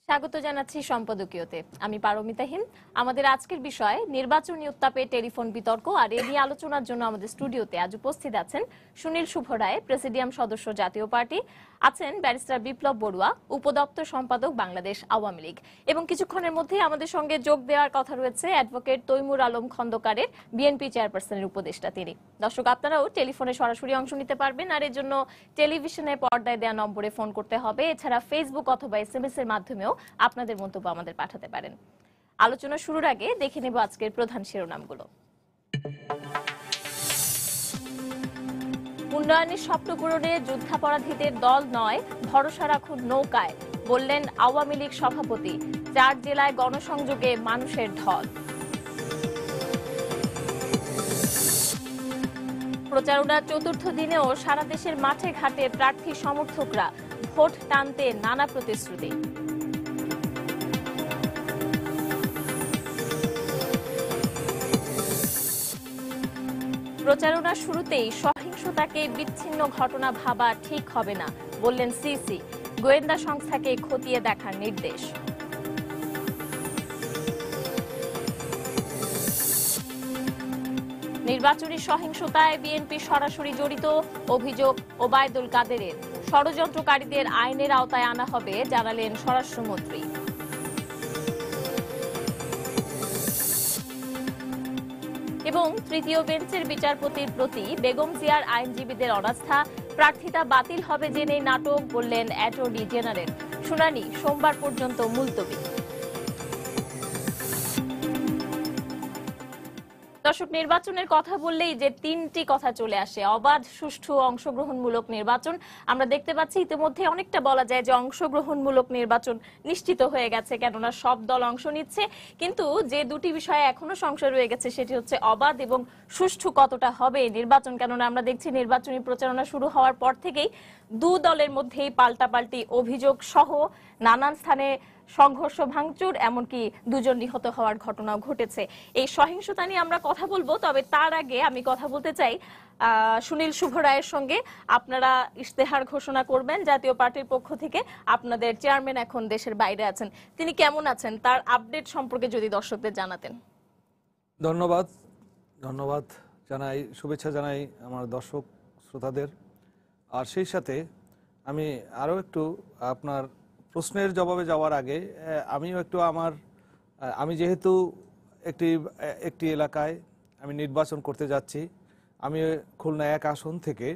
স্বাগত জানাচ্ছি সম্পাদকীয়তে। আমি পারমিতা হিম। আমাদের আজকের বিষয় নির্বাচনী উত্তাপে টেলিফোন বিতর্ক, আর এ নিয়ে আলোচনার জন্য আমাদের স্টুডিওতে আজ উপস্থিত আছেন সুনীল শুভ রায়, প্রেসিডিয়াম সদস্য জাতীয় পার্টি, আছেন ব্যারিস্টার বিপ্লব বড়ুয়া, উপদপ্তর সম্পাদক বাংলাদেশ আওয়ামী লীগ, এবং কিছুক্ষণের মধ্যেই আমাদের সঙ্গে যোগ দেওয়ার কথা রয়েছে অ্যাডভোকেট তৈমুর আলম খন্দকারের, বিএনপি চেয়ারপারসনের উপদেষ্টা তিনি। দর্শক, আপনারাও টেলিফোনে সরাসরি অংশ নিতে পারবেন, আর এর জন্য টেলিভিশনে পর্দায় দেওয়া নম্বরে ফোন করতে হবে। এছাড়া ফেসবুক অথবা SMS এর মাধ্যমেও আপনাদের মন্তব্য আমাদের পাঠাতে পারেন। আলোচনা শুরুর আগে দেখে নেব আজকের প্রধান শিরোনামগুলো। উন্নয়নের স্বপ্ন পূরণে যুদ্ধাপরাধীদের দল নয়, ভরসা রাখুন নৌকায়, বললেন আওয়ামী লীগ সভাপতি। 4 জেলায় গণসংযোগে মানুষের ঢল। প্রচারণার 4র্থ দিনেও সারা দেশের মাঠে ঘাটে প্রার্থী সমর্থকরা, ভোট টানতে নানা প্রতিশ্রুতি। প্রচারণার শুরুতেই সহিংসতাকে বিচ্ছিন্ন ঘটনা ভাবা ঠিক হবে না, বললেন সিসি। গোয়েন্দা সংস্থাকে খতিয়ে দেখার নির্দেশ। নির্বাচনী সহিংসতায় বিএনপি সরাসরি জড়িত, অভিযোগ ওবায়দুল কাদেরের। ষড়যন্ত্রকারীদের আইনের আওতায় আনা হবে, জানালেন স্বরাষ্ট্রমন্ত্রী। এবং তৃতীয় বেঞ্চের বিচারপতির প্রতি বেগম জিয়ার আইনজীবীদের অনাস্থা, প্রার্থিতা বাতিল হবে জেনে নাটক, বললেন অ্যাটর্নি জেনারেল। শুনানি সোমবার পর্যন্ত মুলতবি। দর্শক, নির্বাচনের কথা বললেই যে 3টি কথা চলে আসে: অবাধ, সুষ্ঠু, অংশগ্রহণমূলক নির্বাচন। আমরা দেখতে পাচ্ছি ইতিমধ্যে অনেকটা বলা যায় যে অংশগ্রহণমূলক নির্বাচন নিশ্চিত হয়ে গেছে, কেননা সব দল অংশ নিচ্ছে। কিন্তু যে দুটি বিষয়ে এখনো সংশয় রয়ে গেছে সেটি হচ্ছে অবাধ এবং সুষ্ঠু কতটা হবে নির্বাচন, কেননা আমরা দেখছি নির্বাচনী প্রচারণা শুরু হওয়ার পর থেকেই দু দলের মধ্যেই পাল্টাপাল্টি অভিযোগ সহ নানান স্থানে সংঘর্ষ, ভাঙচুর, এমনকি 2 জন নিহত হওয়ার ঘটনাও ঘটেছে। এই সহিংসতা নিয়ে আমরা কথা বলবো, তবে তার আগে আমি কথা বলতে চাই সুনীল শুভ রায়ের সঙ্গে। আপনারা ইশতেহার ঘোষণা করবেন জাতীয় পার্টির পক্ষ থেকে। আপনাদের চেয়ারম্যান এখন দেশের বাইরে আছেন, তিনি কেমন আছেন তার আপডেট সম্পর্কে যদি দর্শকদের জানাতেন। ধন্যবাদ জানাই, শুভেচ্ছা জানাই আমার দর্শক শ্রোতাদের। আর সেই সাথে আমি আরও একটু আপনার প্রশ্নের জবাবে যাওয়ার আগে আমিও একটু আমি যেহেতু একটি এলাকায় আমি নির্বাচন করতে যাচ্ছি, আমি খুলনা 1 আসন থেকে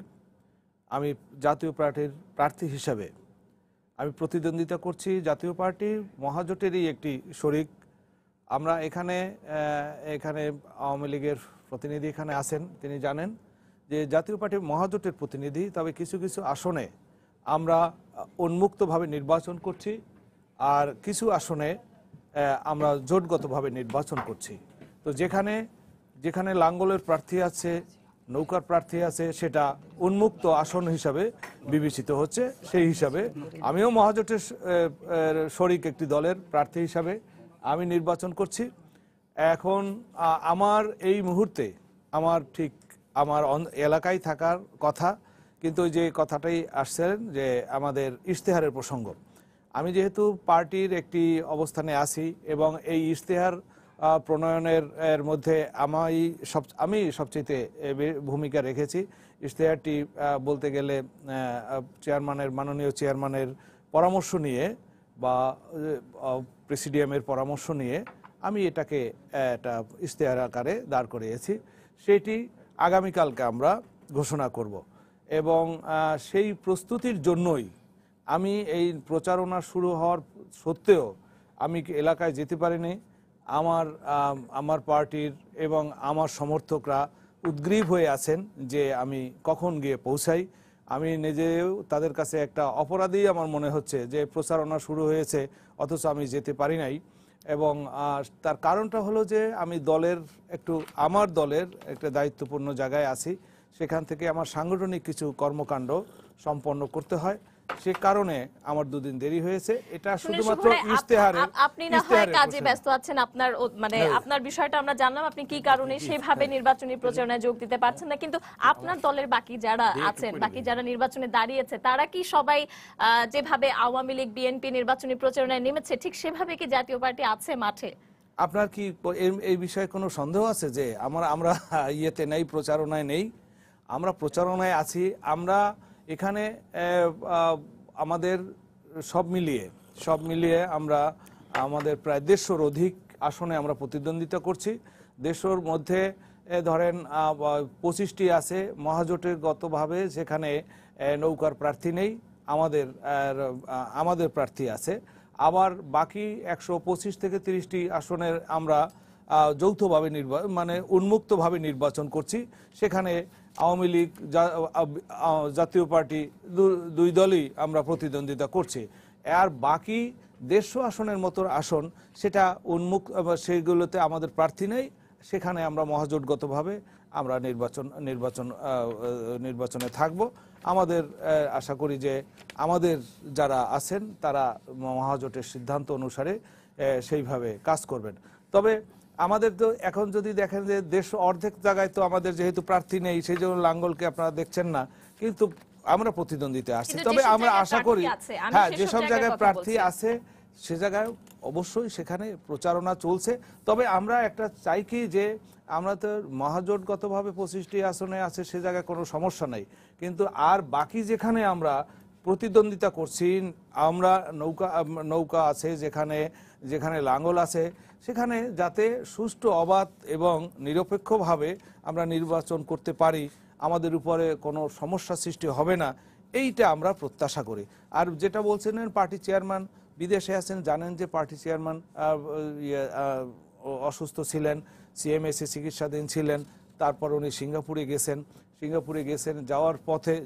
আমি জাতীয় পার্টির প্রার্থী হিসাবে আমি প্রতিদ্বন্দ্বিতা করছি। জাতীয় পার্টি মহাজোটেরই একটি শরিক আমরা। এখানে আওয়ামী লীগের প্রতিনিধি এখানে আছেন, তিনি জানেন যে জাতীয় পার্টি মহাজোটের প্রতিনিধি। তবে কিছু কিছু আসনে আমরা উন্মুক্তভাবে নির্বাচন করছি, আর কিছু আসনে আমরা জোটগতভাবে নির্বাচন করছি। তো যেখানে লাঙ্গলের প্রার্থী আছে, নৌকার প্রার্থী আছে, সেটা উন্মুক্ত আসন হিসাবে বিবেচিত হচ্ছে। সেই হিসাবে আমিও মহাজোটের শরিক একটি দলের প্রার্থী হিসাবে আমি নির্বাচন করছি। এখন আমার এই মুহূর্তে আমার এলাকায় থাকার কথা, কিন্তু যে কথাটাই আসছেন যে আমাদের ইশতেহারের প্রসঙ্গ, আমি যেহেতু পার্টির একটি অবস্থানে আছি এবং এই ইশতেহার প্রণয়নের মধ্যে আমি সবচেয়ে ভূমিকা রেখেছি। ইশতেহারটি বলতে গেলে মাননীয় চেয়ারম্যানের পরামর্শ নিয়ে বা প্রেসিডিয়ামের পরামর্শ নিয়ে আমি এটাকে একটা ইশতেহার আকারে দাঁড় করিয়েছি। সেটি আগামীকালকে আমরা ঘোষণা করব এবং সেই প্রস্তুতির জন্যই আমি এই প্রচারণা শুরু হওয়ার সত্ত্বেও আমি এলাকায় যেতে পারিনি। আমার পার্টির এবং আমার সমর্থকরা উদ্গ্রীব হয়ে আছেন যে আমি কখন গিয়ে পৌঁছাই। আমি নিজেও তাদের কাছে একটা অপরাধী আমার মনে হচ্ছে যে প্রচারণা শুরু হয়েছে অথচ আমি যেতে পারি নাই। এবং তার কারণটা হলো যে আমি আমার দলের একটা দায়িত্বপূর্ণ জায়গায় আছি, সেখান থেকে আমার সাংগঠনিক কিছু কর্মকাণ্ড সম্পন্ন করতে হয় সে কারণে আমার 2 দিন দেরি হয়েছে। এটা শুনে শুধুমাত্র শুভ্রে, ইশতেহারে আপনি না হয় কাজে ব্যস্ত আছেন, আপনার মানে আপনার বিষয়টা আমরা জানলাম, আপনি কি কারণে সেভাবে নির্বাচনী প্রচারণায় যোগ দিতে পারছেন না, কিন্তু আপনার দলের বাকি যারা আছেন, বাকি যারা নির্বাচনে দাঁড়িয়েছে, তারা কি সবাই যেভাবে আওয়ামী লীগ বিএনপি নির্বাচনী প্রচারণায় নেমেছে ঠিক সেভাবে কি জাতীয় পার্টি আছে মাঠে? আপনার কি এই বিষয়ে কোনো সন্দেহ আছে যে আমরা ইয়েতে নেই, প্রচারণায় নেই? আমরা প্রচারণায় আছি। আমরা এখানে আমাদের সব মিলিয়ে আমরা আমাদের প্রায় 150-র অধিক আসনে আমরা প্রতিদ্বন্দ্বিতা করছি। 150-র মধ্যে ধরেন 25টি আছে মহাজোটের গতভাবে, যেখানে নৌকার প্রার্থী নেই, আমাদের প্রার্থী আছে। আবার বাকি 125 থেকে 30টি আসনের আমরা যৌথভাবে মানে উন্মুক্তভাবে নির্বাচন করছি। সেখানে আওয়ামী লীগ, জাতীয় পার্টি, 2 দলই আমরা প্রতিদ্বন্দ্বিতা করছি। আর বাকি 150 আসনের মতো আসন সেটা সেইগুলোতে আমাদের প্রার্থী নেই, সেখানে আমরা মহাজোটগতভাবে আমরা নির্বাচনে থাকব। আমাদের আশা করি যে আমাদের যারা আছেন তারা মহাজোটের সিদ্ধান্ত অনুসারে সেইভাবে কাজ করবেন। তবে আমাদের তো এখন যদি দেখেন যে দেশ অর্ধেক জায়গায় তো আমাদের যেহেতু প্রার্থী নেই, সেই জন্য লাঙ্গলকে আপনারা দেখছেন না, কিন্তু আমরা প্রতিদ্বন্দ্বিতা আসছি। তবে আমরা আশা করি হ্যাঁ, যেসব জায়গায় প্রার্থী আছে সে জায়গায় অবশ্যই সেখানে প্রচারণা চলছে। তবে আমরা একটা চাই কি যে আমরা তো মহাজোটগতভাবে 25টি আসনে আছে, সে জায়গায় কোনো সমস্যা নাই, কিন্তু আর বাকি যেখানে আমরা প্রতিদ্বন্দ্বিতা করছি, আমরা নৌকা আছে, যেখানে লাঙ্গল আছে, সেখানে যাতে সুষ্ঠু, অবাধ এবং নিরপেক্ষভাবে আমরা নির্বাচন করতে পারি, আমাদের উপরে কোনো সমস্যা সৃষ্টি হবে না, এইটা আমরা প্রত্যাশা করি। আর যেটা বলছেন পার্টি চেয়ারম্যান বিদেশে আছেন, জানেন যে পার্টি চেয়ারম্যান অসুস্থ ছিলেন, সিএমএসে চিকিৎসাধীন ছিলেন, তারপর উনি সিঙ্গাপুরে গেছেন।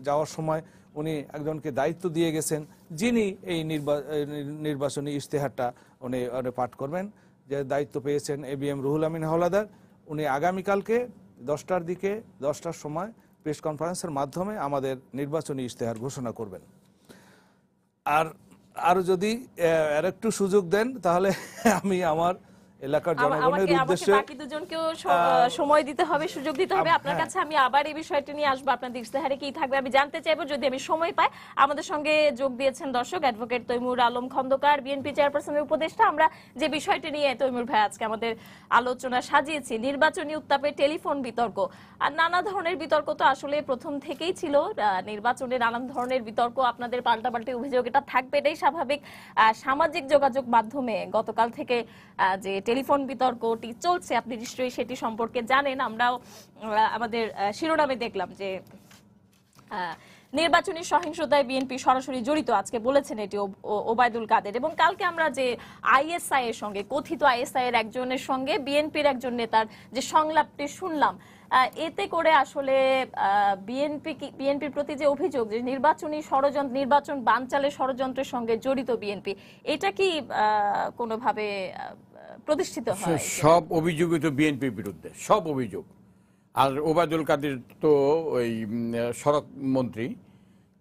যাওয়ার সময় উনি একজনকে দায়িত্ব দিয়ে গেছেন, যিনি এই নির্বাচনী ইশতেহারটা উনি পাঠ করবেন, যে দায়িত্ব পেয়েছেন ABM রুহুল আমিন হাওলাদার। উনি আগামীকালকে 10টার সময় প্রেস কনফারেন্সের মাধ্যমে আমাদের নির্বাচনী ইশতেহার ঘোষণা করবেন। আর যদি আরেকটু সুযোগ দেন তাহলে আমি আমার এলাকার জনগণের উদ্দেশ্যে বাকি দুজনকেও সময় দিতে হবে, সুযোগ দিতে হবে। আপনার কাছে আমি আবার এই বিষয়টি নিয়ে আসবো, আপনাদের ইশতেহারে কি থাকবে আমি জানতে চাইবো যদি আমি সময় পাই। আমাদের সঙ্গে যোগ দিয়েছেন দর্শক অ্যাডভোকেট তৈমুর আলম খন্দকার, বিএনপি চেয়ারপারসনের উপদেষ্টা। আমরা যে বিষয়টি নিয়ে তৈমুর ভাই আজকে আমাদের আলোচনা সাজিয়েছি, নির্বাচনী উত্তাপে টেলিফোন বিতর্ক আর নানা ধরনের বিতর্ক তো আসলে প্রথম থেকেই ছিল। নির্বাচনে নানান ধরনের বিতর্ক, আপনাদের পাল্টাপাল্টি অভিযোগ, এটা থাকবে, এটাই স্বাভাবিক। সামাজিক যোগাযোগ মাধ্যমে গতকাল থেকে যে টেলিফোন বিতর্কটি চলছে, আপনি নিশ্চয়ই সেটি সম্পর্কে জানেন। আমরাও আমাদের শিরোনামে দেখলাম যে নির্বাচনী সহিংসতায় বিএনপি সরাসরি জড়িত, আজকে বলেছেন এটি ওবায়দুল কাদের। এবং কালকে আমরা যে আইএসআই এর সঙ্গে, কথিত আইএসআই এর একজনের সঙ্গে বিএনপির একজন নেতার যে সংলাপটি শুনলাম, এতে করে আসলে বিএনপির প্রতি যে অভিযোগ যে নির্বাচন বানচালের ষড়যন্ত্রের সঙ্গে জড়িত বিএনপি, এটা কি কোনোভাবে প্রতিষ্ঠিত হয়? সব অভিযোগই তো বিএনপির বিরুদ্ধে, সব অভিযোগ। আর ওবায়দুল কাদের তো ওই সড়ক মন্ত্রী,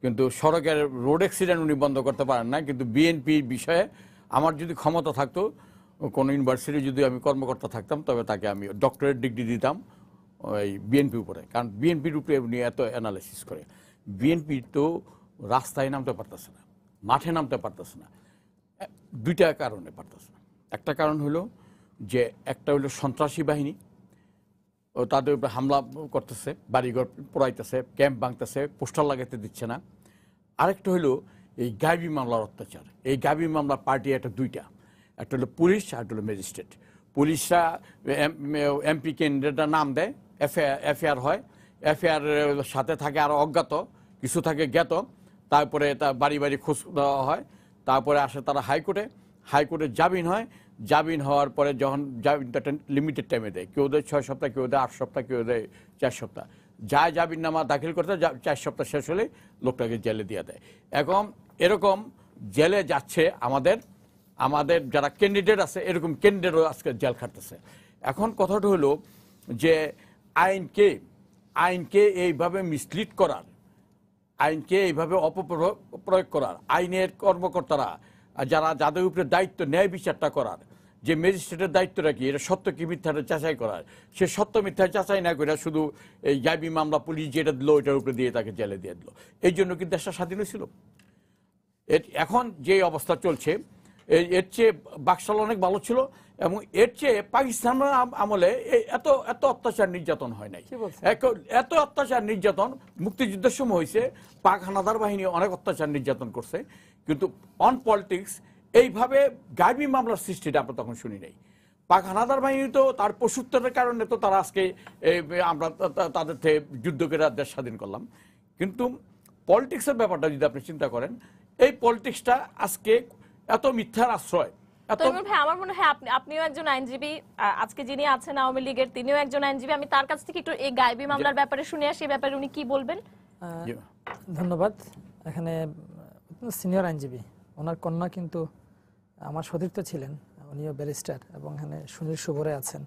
কিন্তু সড়কের রোড অ্যাক্সিডেন্ট উনি বন্ধ করতে পারেন না। কিন্তু বিএনপির বিষয়ে আমার যদি ক্ষমতা থাকতো, কোনো ইউনিভার্সিটি যদি আমি কর্মকর্তা থাকতাম, তবে তাকে আমি ডক্টরেট ডিগ্রি দিতাম ওই বিএনপির উপরে, কারণ বিএনপির উপরে উনি এত অ্যানালাইসিস করে। বিএনপি তো রাস্তায় নামতে পারতেছে না, মাঠে নামতে পারতেছে না, 2টা কারণে পারতেছে না। একটা কারণ হলো যে একটা হলো সন্ত্রাসী বাহিনী, ও তাদের উপরে হামলা করতেছে, বাড়িঘর পোড়াইতেছে, ক্যাম্প ভাঙতেছে, পোস্টার লাগাতে দিচ্ছে না। আরেকটা হলো এই গাইবি মামলার অত্যাচার। এই গাইবি মামলার পার্টি দুইটা, একটা হলো পুলিশ আর একটা হলো ম্যাজিস্ট্রেট। পুলিশরা এমপি ক্যান্ডিডেটরা নাম দেয়, এফআইআর হয়, এফআইআর সাথে থাকে আরও অজ্ঞাত, কিছু থাকে জ্ঞাত, তারপরে তা বাড়ি বাড়ি খোঁজ দেওয়া হয়, তারপরে আসে তারা হাইকোর্টে জামিন হয়। জামিন হওয়ার পরে যখন জামিনটা লিমিটেড টাইমে দেয়, কেউ দেয় 6 সপ্তাহ, কেউ দেয় 8 সপ্তাহ, কেউ দেয় 4 সপ্তাহ, যায় জামিননামা দাখিল করতে 4 সপ্তাহ শেষ হলে লোকটাকে জেলে দিয়ে দেয়। এরকম জেলে যাচ্ছে আমাদের যারা ক্যান্ডিডেট আছে, এরকম ক্যান্ডিডেটও আজকে জেল খাটতেছে। এখন কথাটা হলো যে আইনকে এইভাবে মিসলিড করার আইনকে এইভাবে অপপ্রয়োগ করার, আইনের কর্মকর্তারা যারা যাদের উপরে দায়িত্ব ন্যায় বিচারটা করার, যে ম্যাজিস্ট্রেটের দায়িত্বটা কি, এটা সত্য কি মিথ্যাটা যাচাই করার, সে সত্য মিথ্যা যাচাই না করে শুধু এই গাইবি মামলা পুলিশ যেটা দিল ওইটার উপরে দিয়ে তাকে জেলে দিয়ে দিল। এই জন্য কি দেশটা স্বাধীন হয়েছিল? এখন যে অবস্থা চলছে এর চেয়ে বাকশাল অনেক ভালো ছিল, এবং এর চেয়ে পাকিস্তান আমলে এত এত অত্যাচার নির্যাতন হয় নাই। এত অত্যাচার নির্যাতন মুক্তিযুদ্ধের সময় হয়েছে, পাক হানাদার বাহিনী অনেক অত্যাচার নির্যাতন করছে, কিন্তু অন পলিটিক্স এইভাবে গাইবি মামলার সৃষ্টিটা আমরা তখন শুনি নাই। পাক হানাদার বাহিনী তো তার পশুত্বের কারণে তো তারা আজকে আমরা তাদের থেকে যুদ্ধ করে দেশ স্বাধীন করলাম। কিন্তু পলিটিক্সের ব্যাপারটা যদি আপনি চিন্তা করেন, এই পলিটিক্সটা আজকে এত মিথ্যার আশ্রয়। ভাই আমার মনে হয় আপনিও একজন আইনজীবী, আজকে যিনি আছেন আওয়ামী লীগের তিনিও একজন আইনজীবী, আমি তার কাছ থেকে একটু এই গাইবি মামলার ব্যাপারে শুনে আসি, ব্যাপারে উনি কি বলবেন। ধন্যবাদ। এখানে সিনিয়র আইনজীবী, ওনার কন্যা কিন্তু আমার সতীর্থ ছিলেন, উনিও ব্যারিস্টার, এবং এখানে সুনীল সুবরে আছেন,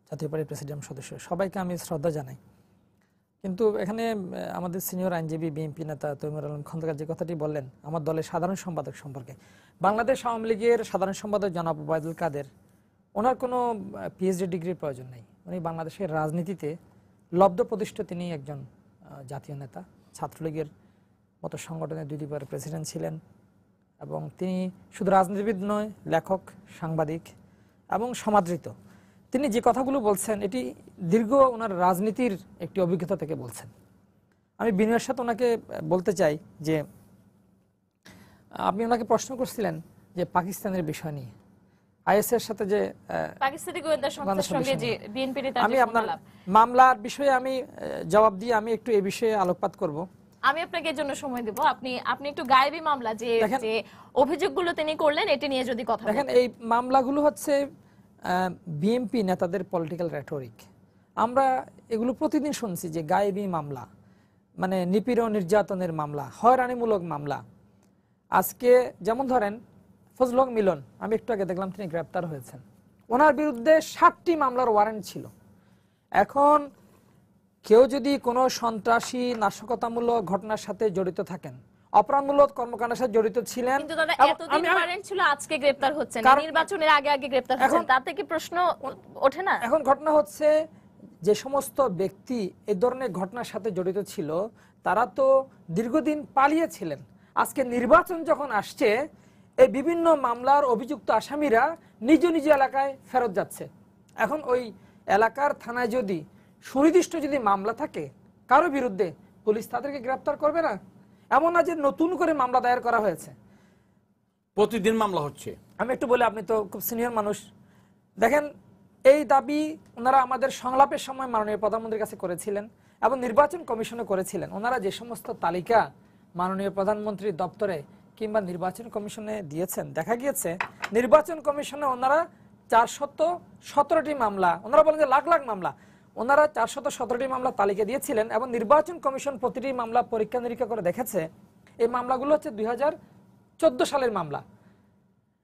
জাতীয় পার্টির প্রেসিডিয়াম সদস্য, সবাইকে আমি শ্রদ্ধা জানাই। কিন্তু এখানে আমাদের সিনিয়র আইনজীবী বিএনপি নেতা তৈমুর আলম খন্দকার যে কথাটি বললেন আমার দলের সাধারণ সম্পাদক সম্পর্কে, বাংলাদেশ আওয়ামী লীগের সাধারণ সম্পাদক জনাব ওবায়দুল কাদের, ওনার কোনো পিএইচডি ডিগ্রির প্রয়োজন নেই। উনি বাংলাদেশের রাজনীতিতে লব্ধ প্রতিষ্ঠিত, তিনি একজন জাতীয় নেতা, ছাত্রলীগের মতো সংগঠনের 2 দুইবার প্রেসিডেন্ট ছিলেন, এবং তিনি শুধু রাজনীতিবিদ নয়, লেখক, সাংবাদিক এবং সমাদৃত। তিনি যে কথাগুলো বলছেন এটি দীর্ঘ ওনার রাজনীতির একটি অভিজ্ঞতা থেকে বলছেন। আমি বিনয়ের সাথে ওনাকে বলতে চাই যে আপনি ওনাকে প্রশ্ন করছিলেন যে পাকিস্তানের বিষয় নিয়ে, আইএসের সাথে যে পাকিস্তানি গোয়েন্দা সংস্থার সঙ্গে যে বিএনপির আমি আপনার মামলার বিষয়ে আমি জবাব দিয়ে আমি একটু এই বিষয়ে আলোকপাত করব। আমি আপনাকে এর জন্য সময় দেব। আপনি একটু গায়েবী মামলা যে অভিযোগগুলো তিনি করলেন এটা নিয়ে যদি কথা দেখেন। এই মামলাগুলো হচ্ছে বিএনপি নেতাদের পলিটিক্যাল রেটরিক। আমরা এগুলো প্রতিদিন শুনছি যে গায়েবী মামলা মানে নিপীড়ন নির্যাতনের মামলা, হয়রানিমূলক মামলা। আজকে যেমন ধরেন ফজলুল হক মিলন, আমি একটু আগে দেখলাম তিনি গ্রেপ্তার হয়েছেন, ওনার বিরুদ্ধে 7টি মামলার ওয়ারেন্ট ছিল। এখন কেউ যদি কোনো সন্ত্রাসী নাশকতামূলক ঘটনার সাথে জড়িত থাকেন, অপরাধমূলক কর্মকাণ্ডের সাথে জড়িত ছিলেন, কিন্তু দাদা এতদিন ওয়ারেন্ট ছিল, আজকে গ্রেফতার হচ্ছেন, নির্বাচনের আগে আগে গ্রেফতার হচ্ছেন, তাতে কি প্রশ্ন ওঠে না? এখন ঘটনা হচ্ছে যে সমস্ত ব্যক্তি এই ধরনের ঘটনার সাথে জড়িত ছিল তারা তো দীর্ঘদিন পালিয়েছিলেন। আজকে নির্বাচন যখন আসছে, এই বিভিন্ন মামলার অভিযুক্ত আসামিরা নিজ নিজ এলাকায় ফেরত যাচ্ছে। এখন ওই এলাকার থানায় যদি সুনির্দিষ্ট যদি মামলা থাকে কারো বিরুদ্ধে, পুলিশ তাদেরকে গ্রেফতার করবে না? এমন না যে নতুন করে মামলা দায়ের করা হয়েছে, প্রতিদিন মামলা হচ্ছে। আমি একটু বলি, আপনি তো খুব সিনিয়র মানুষ, দেখেন এই দাবি ওনারা আমাদের সংলাপের সময় মাননীয় প্রধানমন্ত্রীর কাছে করেছিলেন এবং নির্বাচন কমিশনে করেছিলেন। ওনারা যে সমস্ত তালিকা মাননীয় প্রধানমন্ত্রীর দপ্তরে কিংবা নির্বাচন কমিশনে দিয়েছেন, দেখা গিয়েছে নির্বাচন কমিশনে ওনারা 417টি মামলা, ওনারা বলেন যে লাখ লাখ মামলা, ওনারা 417টি মামলা তালিকা দিয়েছিলেন এবং নির্বাচন কমিশন প্রতিটি মামলা পরীক্ষা নিরীক্ষা করে দেখেছে এই মামলাগুলো হচ্ছে 2014 সালের মামলা।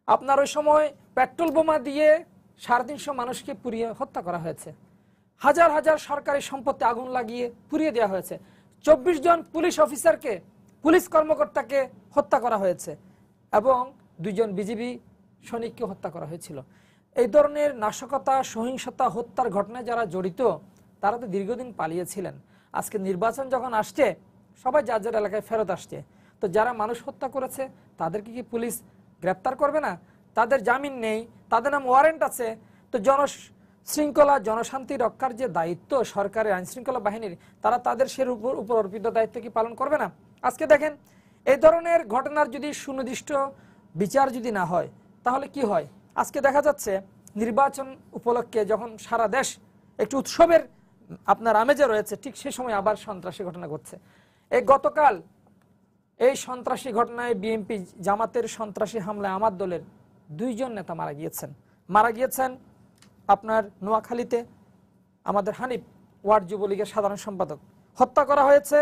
আপনার ওই সময় পেট্রোল বোমা দিয়ে 350 মানুষকে পুড়িয়ে হত্যা করা হয়েছে, হাজার হাজার সরকারি সম্পত্তি আগুন লাগিয়ে পুড়িয়ে দেওয়া হয়েছে, 24 জন পুলিশ অফিসারকে, পুলিশ কর্মকর্তাকে হত্যা করা হয়েছে এবং 2 জন বিজিবি সৈনিককে হত্যা করা হয়েছিল। এই ধরনের নাশকতা, সহিংসতা, হত্যার ঘটনায় যারা জড়িত তারা তো দীর্ঘদিন পালিয়েছিলেন। আজকে নির্বাচন যখন আসছে সবাই যার যার এলাকায় ফেরত আসছে, তো যারা মানুষ হত্যা করেছে তাদেরকে কি পুলিশ গ্রেপ্তার করবে না? তাদের জামিন নেই, তাদের নাম ওয়ারেন্ট আছে। তো জনশৃঙ্খলা জনশান্তি রক্ষার যে দায়িত্ব সরকারের আইন শৃঙ্খলা বাহিনীর, তারা তাদের সে উপর অর্পিত দায়িত্ব কি পালন করবে না? আজকে দেখেন এই ধরনের ঘটনার যদি সুনির্দিষ্ট বিচার যদি না হয় তাহলে কি হয়? আজকে দেখা যাচ্ছে নির্বাচন উপলক্ষে যখন সারা দেশ একটু উৎসবের আপনার আমেজে রয়েছে, ঠিক সেই সময় আবার সন্ত্রাসী ঘটনা ঘটছে। এই গতকাল এই সন্ত্রাসী ঘটনায় বিএনপি জামাতের সন্ত্রাসী হামলায় আমার দলের 2 জন নেতা মারা গিয়েছেন আপনার নোয়াখালীতে আমাদের হানিফ ওয়ার্ড যুবলীগের সাধারণ সম্পাদক, হত্যা করা হয়েছে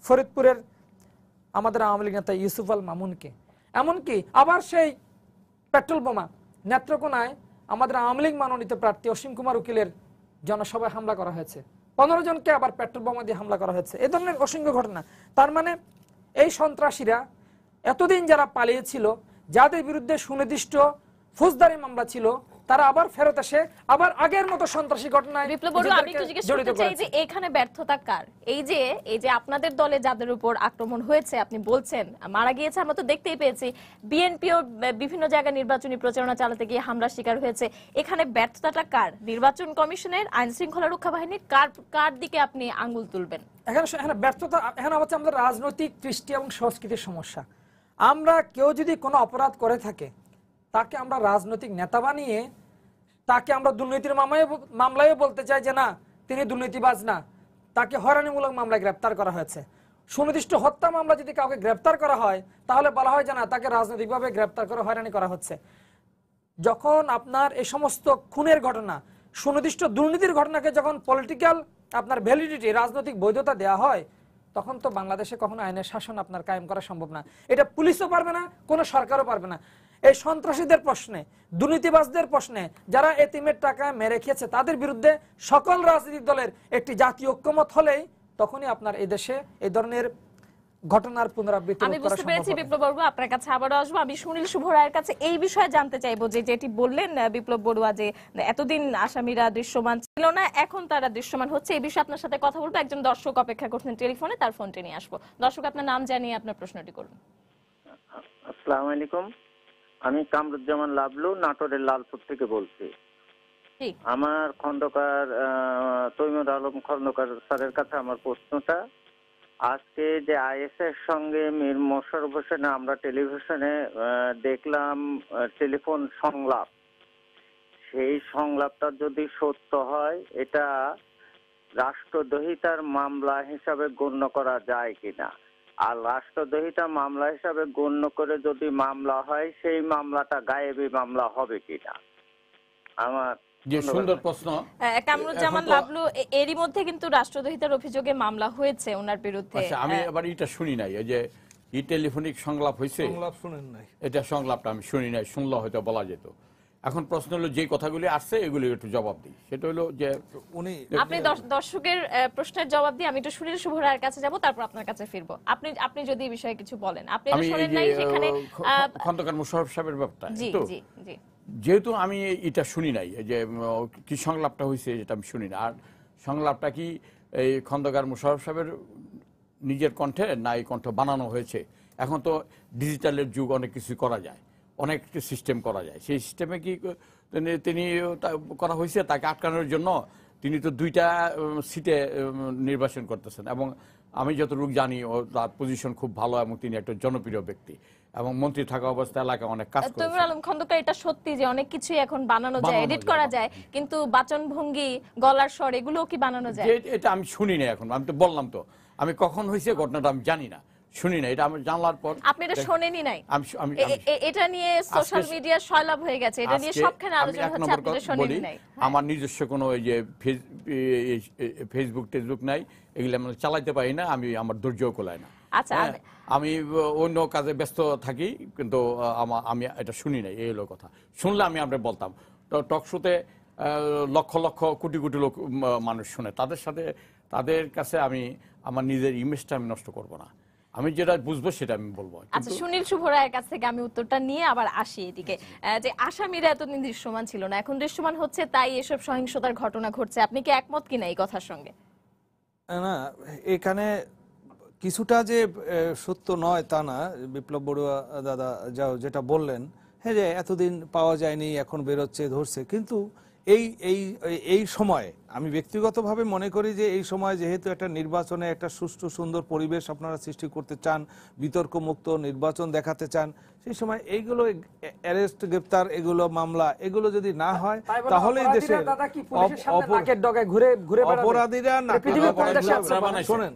ফরিদপুরের আমাদের আওয়ামী লীগ নেতা ইউসুফ আল মামুনকে। এমনকি আবার সেই পেট্রোল বোমা নেত্রকোনায় আমাদের আওয়ামী লীগ মনোনীত প্রার্থী অসীম কুমার উকিলের জনসভায় হামলা করা হয়েছে, 15 জনকে আবার পেট্রোল বোমা দিয়ে হামলা করা হয়েছে। এ ধরনের অসংখ্য ঘটনা। তার মানে এই সন্ত্রাসীরা এতদিন যারা পালিয়েছিল, যাদের বিরুদ্ধে সুনির্দিষ্ট ফৌজদারি মামলা ছিল, তারা আবার ফেরত এসে আবার আগের মতো সন্ত্রাসী ঘটনায় বিপ্লব বড়ুয়া, আমি একটু জিজ্ঞেস করতে চাই যে এখানে ব্যর্থতা কার? এই যে আপনাদের দলে যাদের উপর আক্রমণ হয়েছে, আপনি বলছেন মারা গিয়েছে, আমরা তো দেখতেই পেয়েছি। বিএনপিও বিভিন্ন জায়গায় নির্বাচনী প্রচারণা চালাতে গিয়ে হামলার শিকার হয়েছে। এখানে ব্যর্থতাটা কার? নির্বাচন কমিশনের, আইন শৃঙ্খলা রক্ষা বাহিনীর? কার দিকে আপনি আঙ্গুল তুলবেন? এখানে ব্যর্থতা এখানে হচ্ছে আমাদের রাজনৈতিক, কৃষ্টি এবং সংস্কৃতির সমস্যা। আমরা কেউ যদি কোনো অপরাধ করে থাকে, তাকে আমরা রাজনৈতিক নেতা বানিয়ে তাকে আমরা দুর্নীতির মামলায় বলতে চাই যে না, তিনি দুর্নীতিবাজ না, তাকে হয়রানিমূলক মামলায় গ্রেপ্তার করা হয়েছে। সুনির্দিষ্ট হত্যা মামলা যদি কাউকে গ্রেপ্তার করা হয়, তাহলে বলা হয় যে না, তাকে রাজনৈতিকভাবে গ্রেপ্তার করে হয়রানি করা হচ্ছে। যখন আপনার এই সমস্ত খুনের ঘটনা, সুনির্দিষ্ট দুর্নীতির ঘটনাকে যখন পলিটিক্যাল আপনার ভ্যালিডিটি, রাজনৈতিক বৈধতা দেওয়া হয়, তখন তো বাংলাদেশে কখনো আইনের শাসন আপনার কায়েম করা সম্ভব না। এটা পুলিশও পারবে না, কোনো সরকারও পারবে না। এই সন্ত্রাসীদের প্রশ্নে, দুর্নীতিবাজদের প্রশ্নে, যারা এতিমের টাকা মেরে খেয়েছে, তাদের বিরুদ্ধে সকল রাজনৈতিক দলের একটি জাতীয় ঐক্যমত হলেই তখনই আপনার এই দেশে এই ধরনের ঘটনার পুনরাবৃত্তি। আমি বুঝতে পেরেছি বিপ্লব বড়ুয়া, আপনার কাছে আবারও আসবো। আমি সুনীল শুভ রায়ের কাছে এই বিষয়ে জানতে চাইবো যে যেটি বললেন বিপ্লব বড়ুয়া, যে এতদিন আসামিরা দৃশ্যমান ছিল না, এখন তারা দৃশ্যমান হচ্ছে। এই বিষয়ে আপনার সাথে কথা বলবো। একজন দর্শক অপেক্ষা করছেন টেলিফোনে, তার ফোনটি নিয়ে আসবো। দর্শক, আপনার নাম জানিয়ে আপনার প্রশ্নটি করুন। আসসালামু আলাইকুম, আমি কামরুজ্জামান লাবলু, নাটোরের লালপুর থেকে বলছি। আমার খন্দকার তৈমুর আলম খন্দকার স্যারের কাছে আমার প্রশ্নটা, আজকে যে আইএসের সঙ্গে মীর মোশাররফ হোসেন আমরা টেলিভিশনে দেখলাম টেলিফোন সংলাপ, সেই সংলাপটা যদি সত্য হয়, এটা রাষ্ট্রদ্রোহিতার মামলা হিসাবে গণ্য করা যায় কিনা? আর রাষ্ট্রদ্রোহিতা মামলা হিসাবে গণ্য করে যদি মামলা হয়, সেই মামলাটা গায়েবী মামলা হবে কিনা? আমার যে সুন্দর প্রশ্ন। কামরুজ্জামান লাবলু, এরই মধ্যে কিন্তু রাষ্ট্রদ্রোহিতার অভিযোগে মামলা হয়েছে ওনার বিরুদ্ধে। আচ্ছা, আমি আবার এটা শুনি নাই, এই যে টেলিফোনিক সংলাপ হয়েছে, সংলাপ শুনেন নাই? এটা সংলাপটা আমি শুনি নাই, শুনলে হয়তো বলা যেত। এখন প্রশ্ন হলো, যে কথাগুলি আসছে এগুলি একটু জবাব দিই। সেটা হলো যে উনি আপনি দর্শকের প্রশ্নের জবাব দিয়ে আমি একটু সুনীল শুভ রায়ের কাছে যাব, তারপর আপনার কাছে ফিরবো। আপনি যদি এই বিষয়ে কিছু বলেন। আপনি আমি শুনেন নাই সেখানে খন্দকার মোশাররফ সাহেবের ব্যাপারটা, জি তো জি জি, যেহেতু আমি এটা শুনি নাই, যে কি সংলাপটা হয়েছে যেটা আমি শুনি না। আর সংলাপটা কি এই খন্দকার মোশাররফ সাহেবের নিজের কণ্ঠে না এই কণ্ঠ বানানো হয়েছে? এখন তো ডিজিটালের যুগ, অনেক কিছু করা যায়, অনেক সিস্টেম করা যায়। সেই সিস্টেমে কি তিনি করা হয়েছে তাকে আটকানোর জন্য? তিনি তো 2টা সিটে নির্বাচন করতেছেন, এবং আমি যতটুকু জানি তার পজিশন খুব ভালো, এবং তিনি একটা জনপ্রিয় ব্যক্তি, এবং মন্ত্রী থাকা অবস্থায় এলাকায় অনেক কাজ করেছেন। তৈমুর আলম খন্দকার, এটা সত্যি যে অনেক কিছুই এখন বানানো যায়, এডিট করা যায়, কিন্তু বাচনভঙ্গি, গলার স্বর, এগুলো কি বানানো যায়? এটা আমি শুনি না। এখন আমি তো বললাম, তো আমি কখন হয়েছে ঘটনাটা আমি জানি না, শুনি না। এটা আমি জানলার পর আপনি এটা শোনেনই নাই? আমি এটা নিয়ে সোশ্যাল মিডিয়া সয়লাভ হয়ে গেছে, এটা নিয়ে সবখানে আলোচনা হচ্ছে, আপনি এটা শোনেনই নাই। আমার নিজস্ব কোনো এই যে ফেসবুক টেসবুক নাই, এগুলো আমি চালাইতে পারি না, আমি আমার ধৈর্যও কোলায় না। আচ্ছা, আমি অন্য কাজে ব্যস্ত থাকি, কিন্তু আমি এটা শুনি নাই, এই হলো কথা। শুনলে আমি আপনাকে বলতাম। তো টক শোতে লক্ষ লক্ষ কোটি কোটি লোক মানুষ শুনে, তাদের কাছে আমি আমার নিজের ইমেজটা আমি নষ্ট করব না। আমি যেটা বুঝবো সেটা আমি বলবো। আচ্ছা, সুনীল শুভ রায়ের কাছ থেকে আমি উত্তরটা নিয়ে আবার আসি এদিকে। যে আসামিরা এতদিন দৃশ্যমান ছিল না, এখন দৃশ্যমান হচ্ছে, তাই এসব সহিংসতার ঘটনা ঘটছে। আপনি কি একমত কিনা এই কথার সঙ্গে? না, এখানে কিছুটা যে সত্য নয় তা না। বিপ্লব বড়ুয়া দাদা যেটা বললেন, হ্যাঁ, যে এতদিন পাওয়া যায়নি, এখন বেরোচ্ছে, ধরছে, কিন্তু এই সময় আমি ব্যক্তিগতভাবে মনে করি যে এই সময় যেহেতু একটা নির্বাচনে একটা সুষ্ঠু সুন্দর পরিবেশ আপনারা সৃষ্টি করতে চান, বিতর্ক মুক্ত নির্বাচন দেখাতে চান, সেই সময় এইগুলো অ্যারেস্ট, গ্রেপ্তার, এগুলো মামলা, এগুলো যদি না হয়, তাহলে দেশের অপরাধীরা শোনেন,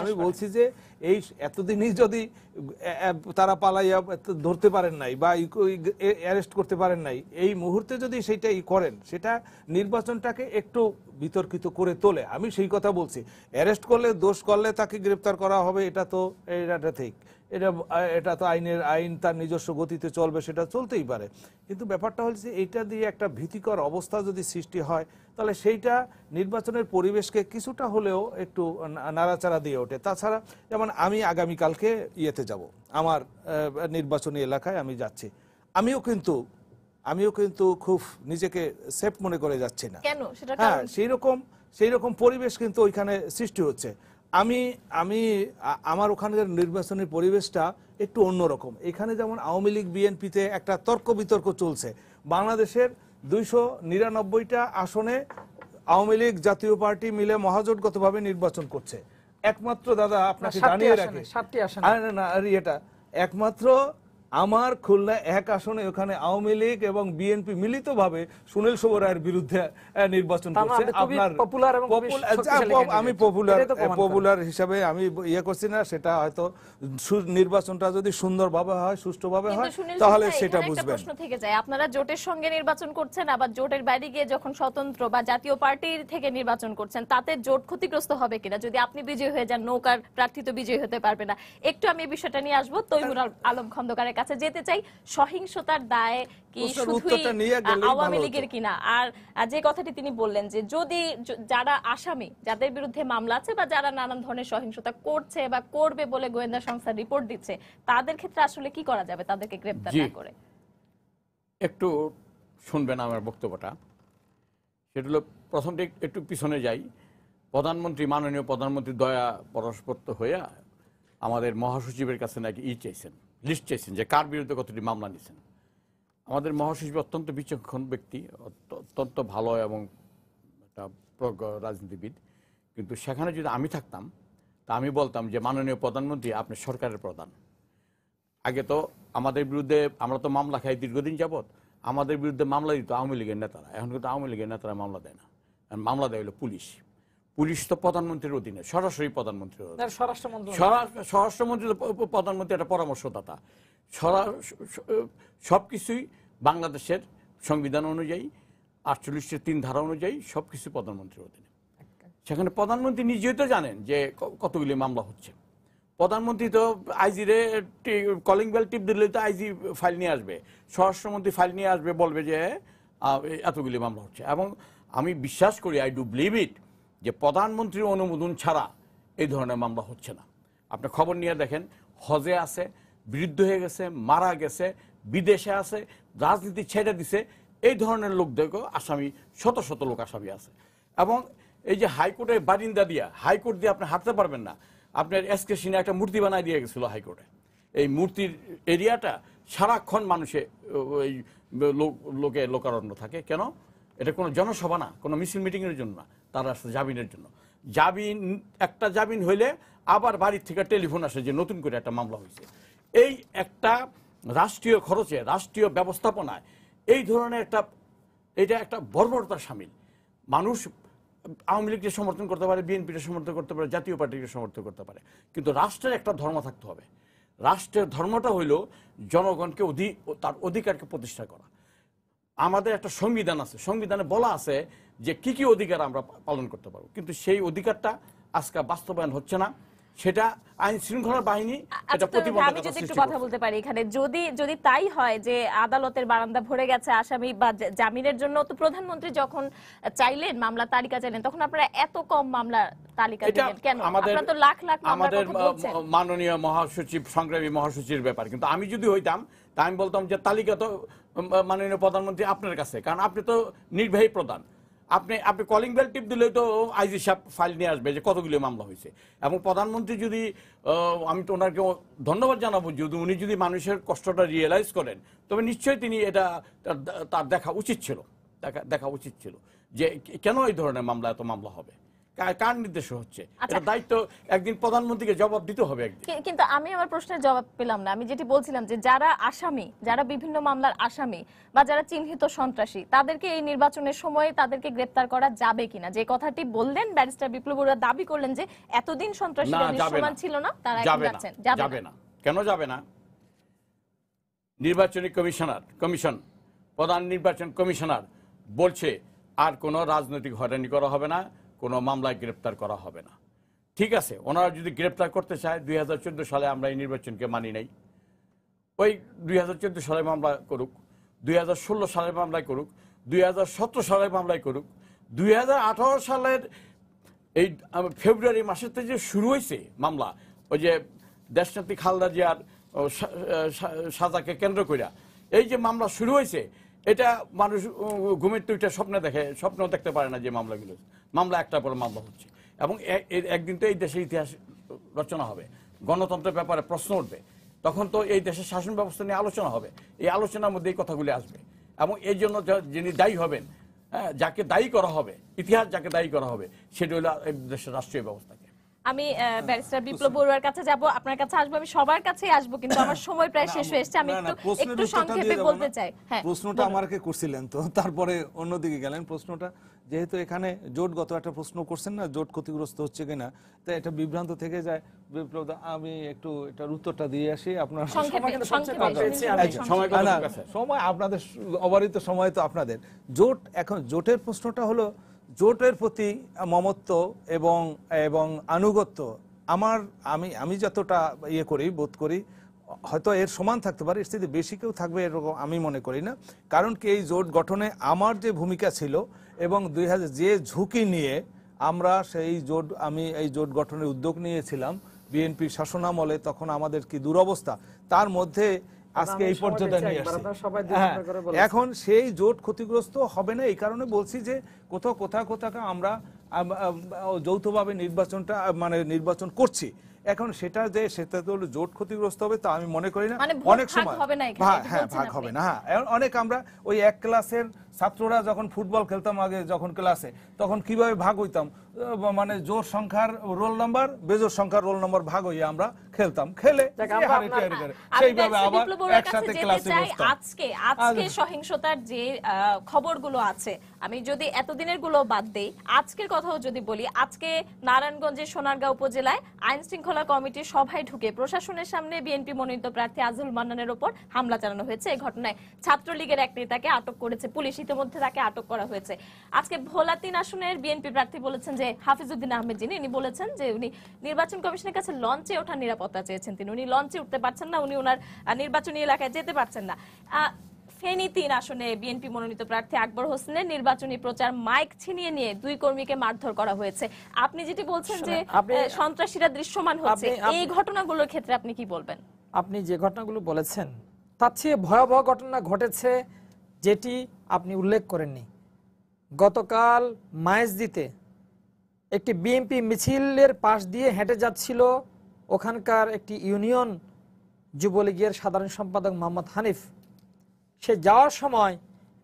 আমি বলছি যে এই এতদিনই যদি তারা পালাইয়া ধরতে পারেন নাই বা অ্যারেস্ট করতে পারেন নাই, এই মুহূর্তে যদি সেটা করেন, সেটা নির্বাচনটাকে একটু বিতর্কিত করে তোলে। আমি সেই কথা বলছি, অ্যারেস্ট করলে, দোষ করলে তাকে গ্রেপ্তার করা হবে, এটা তো ঠিক, এটা তো আইন তার নিজস্ব গতিতে চলবে, সেটা চলতেই পারে। কিন্তু ব্যাপারটা হচ্ছে এইটা দিয়ে একটা ভীতিকর অবস্থা যদি সৃষ্টি হয়, তাহলে সেইটা নির্বাচনের পরিবেশকে কিছুটা হলেও একটু নাড়াচাড়া দিয়ে ওঠে। তাছাড়া যেমন আমি আগামীকালকে ইয়েতে যাব, আমার নির্বাচনী এলাকায় আমি যাচ্ছি, আমিও কিন্তু খুব নিজেকে সেফ মনে করে যাচ্ছি না। কেন সেটা? হ্যাঁ, সেই রকম পরিবেশ কিন্তু ওইখানে সৃষ্টি হচ্ছে। আমার ওখানকার নির্বাচনের পরিবেশটা একটু অন্যরকম। এখানে যেমন আওয়ামী লীগ বিএনপিতে একটা তর্ক বিতর্ক চলছে, বাংলাদেশের 299টা আসনে আওয়ামী লীগ জাতীয় পার্টি মিলে মহাজোটগতভাবে নির্বাচন করছে। একমাত্র দাদা আপনাকে জানিয়ে রাখি, এটা একমাত্র আমার খুলনা 1 আসনে ওখানে আওয়ামী লীগ এবং বিএনপি মিলিতভাবে সুনীল সবরায়ের বিরুদ্ধে নির্বাচন করছে। আমি পপুলার হিসাবে আমি ইয়ে করছি না, সেটা হয়তো নির্বাচনটা যদি সুন্দরভাবে হয়, সুষ্ঠুভাবে হয়, তাহলে সেটা বুঝবেন। প্রশ্ন থেকে যায়, আপনারা জোটের সঙ্গে নির্বাচন করছেন, আবার জোটের বাইরে গিয়ে যখন স্বতন্ত্র বা জাতীয় পার্টির থেকে নির্বাচন করছেন, তাতে জোট ক্ষতিগ্রস্ত হবে কিনা? যদি আপনি বিজয়ী হয়ে যান, নৌকার প্রার্থী তো বিজয়ী হতে পারবে না। একটু আমি এই বিষয়টা নিয়ে আসবো, তৈমুর আলম খন্দকারের কাছে যেতে চাই। সহিংসতার দায় কি শুধুই আওয়ামী লীগের কিনা? আর যে কথাটি তিনি বললেন যে যদি যারা আসামি, যাদের বিরুদ্ধে মামলা আছে বা যারা নানান ধরনের সহিংসতা করছে বা করবে বলে গোয়েন্দা সংস্থা রিপোর্ট দিচ্ছে, তাদের ক্ষেত্রে আসলে কি করা যাবে তাদেরকে গ্রেফতার না করে? একটু শুনবেন আমার বক্তব্যটা। সেটা হলো, প্রথমটা একটু পিছনে যাই। মাননীয় প্রধানমন্ত্রী দয়া পরস্পর্ত হইয়া আমাদের মহাসচিবের কাছে নাকি লিস্ট চাইছেন যে কার বিরুদ্ধে কতটি মামলা নিয়েছেন। আমাদের মহাসচিব অত্যন্ত বিচক্ষণ ব্যক্তি, অত্যন্ত ভালো এবং একটা রাজনীতিবিদ। কিন্তু সেখানে যদি আমি থাকতাম, তা আমি বলতাম যে মাননীয় প্রধানমন্ত্রী, আপনি সরকারের প্রধান। আগে তো আমাদের বিরুদ্ধে, আমরা তো মামলা খাই দীর্ঘদিন যাবৎ, আমাদের বিরুদ্ধে মামলা দিত আওয়ামী লীগের নেতারা। এখন কিন্তু আওয়ামী লীগের নেতারা মামলা দেয় না, মামলা দেয় হলো পুলিশ। পুলিশ তো প্রধানমন্ত্রীর অধীনে, সরাসরি প্রধানমন্ত্রীর অধীনে। স্বরাষ্ট্রমন্ত্রী প্রধানমন্ত্রী একটা পরামর্শদাতা। সবকিছুই বাংলাদেশের সংবিধান অনুযায়ী 48-এর 3 ধারা অনুযায়ী সবকিছু প্রধানমন্ত্রীর অধীনে। সেখানে প্রধানমন্ত্রী নিজেই তো জানেন যে কতগুলি মামলা হচ্ছে। প্রধানমন্ত্রী তো আইজিরে কলিং বেল টিপ দিলে তো আইজি ফাইল নিয়ে আসবে, স্বরাষ্ট্রমন্ত্রী ফাইল নিয়ে আসবে, বলবে যে এতগুলি মামলা হচ্ছে। এবং আমি বিশ্বাস করি, আই ডু বিলিভ ইট, যে প্রধানমন্ত্রীর অনুমোদন ছাড়া এই ধরনের মামলা হচ্ছে না। আপনি খবর নিয়ে দেখেন, হজে আছে, বিরুদ্ধ হয়ে গেছে, মারা গেছে, বিদেশে আছে, রাজনীতি ছেড়ে দিছে, এই ধরনের লোকদেরকে আসামি, শত শত লোক আসামি আছে। এবং এই যে হাইকোর্টের বারিন্দা দিয়া, হাইকোর্ট দিয়ে আপনি হাঁটতে পারবেন না। আপনার এসকে সিনহা একটা মূর্তি বানায় দিয়ে গেছিল হাইকোর্টে। এই মূর্তির এরিয়াটা সারাক্ষণ মানুষে ওই লোকারণ্য থাকে। কেন? এটা কোনো জনসভা না, কোনো মিছিল মিটিংয়ের জন্য না, তারা আসলে জামিনের জন্য। একটা জামিন হইলে আবার বাড়ির থেকে টেলিফোন আসে যে নতুন করে একটা মামলা হয়েছে। এই একটা রাষ্ট্রীয় খরচে, রাষ্ট্রীয় ব্যবস্থাপনায় এই ধরনের এটা একটা বর্বরতার শামিল। মানুষ আওয়ামী লীগকে সমর্থন করতে পারে, বিএনপিকে সমর্থন করতে পারে, জাতীয় পার্টিকে সমর্থন করতে পারে, কিন্তু রাষ্ট্রের একটা ধর্ম থাকতে হবে। রাষ্ট্রের ধর্মটা হইল জনগণকে তার অধিকারকে প্রতিষ্ঠা করা। আমাদের একটা সংবিধান আছে, সংবিধানে বলা আছে যে কি কি অধিকার আমরা পালন করতে পারবো, কিন্তু সেই অধিকারটা আজকে বাস্তবায়ন হচ্ছে না। সেটা আইন শৃঙ্খলা বাহিনী এটা প্রতিবন্ধকতা আমি যদি একটু কথা বলতে পারি এখানে, যদি তাই হয় যে আদালতের বারান্দা ভরে গেছে আসামি বা জামিনের জন্য, তো প্রধানমন্ত্রী যখন চাইলেন মামলা তালিকা চাইলেন, তখন আপনারা এত কম মামলা তালিকা দিলেন কেন? আপনারা তো লাখ লাখ মামলার কথা বলছেন। মাননীয় মহাসচিব, সংগ্রামী মহাসচিবের ব্যাপার। কিন্তু আমি যদি হইতাম, তা আমি বলতাম যে তালিকা তো মাননীয় প্রধানমন্ত্রী আপনার কাছে, কারণ আপনি তো নির্বাহী প্রধান। আপনি কলিং বেল টিপ দিলেই তো আইজি সাহেব ফাইল নিয়ে আসবে যে কতগুলো মামলা হয়েছে। এবং প্রধানমন্ত্রী যদি, আমি তো ওনাকে ধন্যবাদ জানাবো, যদি উনি যদি মানুষের কষ্টটা রিয়েলাইজ করেন, তবে নিশ্চয়ই তিনি এটা তার দেখা উচিত ছিল যে কেন এই ধরনের মামলা, এত মামলা হবে, কার নির্দেশে হচ্ছে। এটা দায়িত্ব একদিন প্রধানমন্ত্রীকে জবাব দিতে হবে একদিন। কিন্তু আমি আমার প্রশ্নের জবাব পেলাম না। আমি যেটি বলছিলাম যে যারা আসামি, যারা বিভিন্ন মামলার আসামি বা যারা চিহ্নিত সন্ত্রাসী, তাদেরকে এই নির্বাচনের সময় তাদেরকে গ্রেফতার করা যাবে কিনা, যে কথাটি বললেন ব্যারিস্টার বিপ্লব বড়ুয়া, দাবি করলেন যে এতদিন সন্ত্রাসীরা দৃশ্যমান ছিল না, তারা এখন যাচ্ছেন। যাবে না। কেন যাবে না? নির্বাচনী কমিশন, প্রধান নির্বাচন কমিশনার বলছে আর কোনো রাজনৈতিক হয়রানি করা হবে না, কোনো মামলায় গ্রেপ্তার করা হবে না। ঠিক আছে, ওনারা যদি গ্রেপ্তার করতে চায়, 2014 সালে আমরা এই নির্বাচনকে মানি নাই, ওই 2014 সালে মামলা করুক, 2016 সালের মামলায় করুক, 2017 সালের মামলায় করুক, 2018 সালের এই ফেব্রুয়ারি মাসের থেকে যে শুরু হয়েছে মামলা, ওই যে দেশনেত্রী খালেদা জিয়ার সাজাকে কেন্দ্র কইরা এই যে মামলা শুরু হয়েছে, এটা মানুষ ঘুমের টুইটা স্বপ্ন দেখতে পারে না যে মামলাগুলো, মামলা একটার পর মামলা হচ্ছে। এবং একদিন তো এই দেশের ইতিহাস রচনা হবে, গণতন্ত্রের ব্যাপারে প্রশ্ন উঠবে, তখন তো এই দেশের শাসন ব্যবস্থা নিয়ে আলোচনা হবে, এই আলোচনার মধ্যে এই কথাগুলি আসবে। এবং এই জন্য যিনি দায়ী হবেন, যাকে দায়ী করা হবে, ইতিহাস যাকে দায়ী করা হবে, সেটা হলো এই দেশের রাষ্ট্রীয় ব্যবস্থাকে। আমি ব্যারিস্টার বিপ্লব বড়ুয়ার কাছে যাব, আপনার কাছে আসবো, আমি সবার কাছেই আসবো, কিন্তু আমার সময় প্রায় শেষ হয়ে এসেছে। আমি একটু সংক্ষেপে বলতে চাই। হ্যাঁ, প্রশ্নটা আমাকে করছিলেন তো, তারপরে অন্যদিকে গেলেন। প্রশ্নটা যেহেতু এখানে জোটগত একটা প্রশ্ন করছেন না, জোট ক্ষতিগ্রস্ত হচ্ছে কিনা, তাই এটা বিভ্রান্ত থেকে যায়। বিপ্লব, আমি একটু এটার উত্তরটা দিয়ে আসি। আপনার সময় আপনাদের অবারিত সময় তো আপনাদের। জোট, এখন জোটের প্রশ্নটা হলো, জোটের প্রতি মমত্ব এবং আনুগত্য আমি যতটা করি, বোধ করি, হয়তো এর সমান থাকতে পারে, এর চেয়ে বেশি কেউ থাকবে এরকম আমি মনে করি না। কারণ কি, এই জোট গঠনে আমার যে ভূমিকা ছিল এবং 2000 যে ঝুঁকি নিয়ে আমরা আমি এই জোট গঠনের উদ্যোগ নিয়েছিলাম বিএনপির শাসনামলে, তখন আমাদের কি দুরবস্থা, তার মধ্যে আজকে এই পর্যন্ত নিয়ে আসছে। এখন সেই জোট ক্ষতিগ্রস্ত হবে না, এই কারণে বলছি যে কোথাও আমরা যৌথভাবে নির্বাচন করছি। এখন সেটা তো জোট ক্ষতিগ্রস্ত হবে তা আমি মনে করি না। অনেক সময় ভাগ হবে না। অনেক আমরা ওই এক ক্লাসের ছাত্ররা যখন ফুটবল খেলতাম আগে, যখন ক্লাসে, তখন কিভাবে ভাগ হইতাম, জোর সংখ্যার রোল নাম্বার, বেজোর সংখ্যার রোল নাম্বার ভাগ হইয়া আমরা খেলতাম, খেলে সেইভাবে আবার একসাথে ক্লাসে বসতাম। আজকে সহিংসতার যে খবরগুলো আছে, আমি যদি এতদিনের গুলো বাদ দেই, আজকের কথাও যদি বলি, আজকে নারায়ণগঞ্জের সোনারগাঁও উপজেলায় আইন শৃঙ্খলা কমিটির সভায় ঢুকে প্রশাসনের সামনে বিএনপি মনোনীত প্রার্থী আজহুল মান্নানের উপর হামলা চালানো হয়েছে। এই ঘটনায় ছাত্রলীগের এক নেতাকে আটক করেছে পুলিশ, ইতিমধ্যে তাকে আটক করা হয়েছে। আজকে ভোলা 3 আসনের বিএনপি প্রার্থী বলেছেন যে হাফিজউদ্দিন আহমেদ, উনি বলেছেন যে উনি নির্বাচন কমিশনের কাছে লঞ্চে ওঠার নিরাপত্তা চেয়েছেন। উনি লঞ্চে উঠতে পারছেন না, উনি ওনার নির্বাচনী এলাকায় যেতে পারছেন না। ফেনী 3 আসনে বিএনপি মনোনীত প্রার্থী আকবর হোসেনের নির্বাচনী প্রচার মাইক ছিনিয়ে নিয়ে 2 কর্মীকে মারধর করা হয়েছে। আপনি যেটি বলছেন যে সন্ত্রাসীরা দৃশ্যমান হচ্ছে, এই ঘটনাগুলোর ক্ষেত্রে আপনি কি বলবেন? আপনি যে ঘটনাগুলো বলেছেন তার চেয়ে ভয়াবহ ঘটনা ঘটেছে, যেটি আপনি উল্লেখ করেননি। গতকাল মাইজদিতে একটি বিএনপি মিছিলের পাশ দিয়ে হেঁটে যাচ্ছিল ওখানকার একটি ইউনিয়ন যুবলীগের সাধারণ সম্পাদক মোহাম্মদ হানিফ। সে যাওয়ার সময়